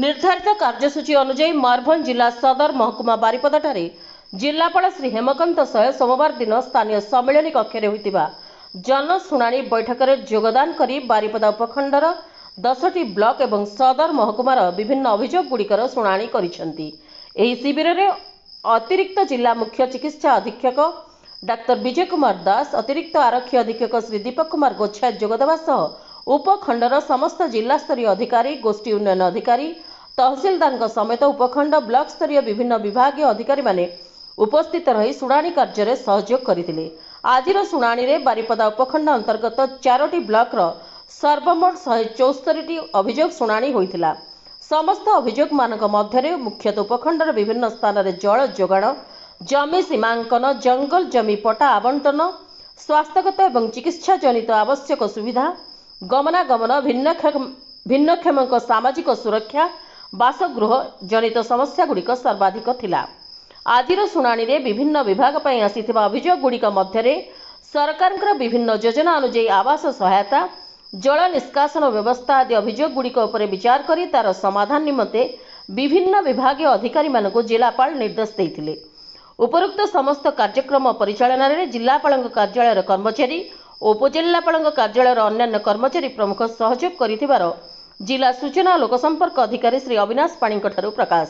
निर्धारित कार्यसूची अनुଯାयी मयूरभंज जिला सदर महकुमा बारिपदाଠାରେ जिलापाल श्री हेमकांत सह सोमवार दिन स्थानीय सम्मेलन कक्ष होता जनशुणाणी बैठक में योगदान करी बारिपदा उपखंडर 10टी ब्लॉक एवं सदर महकुमार विभिन्न अभियोग गुड़िकर शुणाणी करिसेंती। एही शिविर में अतिरिक्त जिला मुख्य चिकित्सा अधीक्षक डाक्टर विजय कुमार दास, अतिरिक्त आरक्षी अधीक्षक श्री दीपक कुमार गोच्छाय जोगदेवा सह उपखंडर समस्त जिला स्तरीय अधिकारी, गोष्ठी उन्नयन अधिकारी, तहसीलदार समेत उपखंड ब्लॉक स्तरीय विभिन्न विभागीय अधिकारी माने उपस्थित रही शुणाणी कार्य में सहयोग करथिले। आजिर शुणाणी रे बारिपदा उपखंड अंतर्गत 4टी ब्लॉक रो सर्वमोट 174टी अभियोग शुणाणी होइथिला। समस्त अभियोग मानक मध्यरे मुख्यतः उपखंडर विभिन्न स्थान रे जल जोगाण, जमी सीमांकन, जंगल जमी पट्टा आवंटन, स्वास्थ्यगत एवं चिकित्सा जनित आवश्यक सुविधा, गमनागमन, भिन्नक्षम सामाजिक सुरक्षा, बासगृह जनित समस्या गुड़िक सर्वाधिक थिला। आजिर शुणाणी रे विभिन्न विभाग पई आसीथिबा अभियोग गुड़िक मध्यरे सरकारଙ୍କର विभिन्न योजना अनुଯାयी आवास सहायता, जल निष्कासन व्यवस्था आदि अभियोग गुड़िक उपरे विचार करी तार समाधान निमंते विभिन्न विभागीय अधिकारी मानक जिलापाल निर्देश देइथिले। उपरोक्त समस्त कार्यक्रम परिचालन रे जिलापाल कार्यालय कर्मचारी और उपजिलापाल कार्यालय अन्य कर्मचारी प्रमुख सहयोग करिथिबार जिला सूचना और लोकसंपर्क अधिकारी श्री अविनाश पाणीଙ୍କ ଠାରୁ प्रकाश।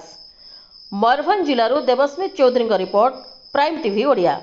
मयूरभंज जिलूर Debasmit Choudhury report, prime TV Odia.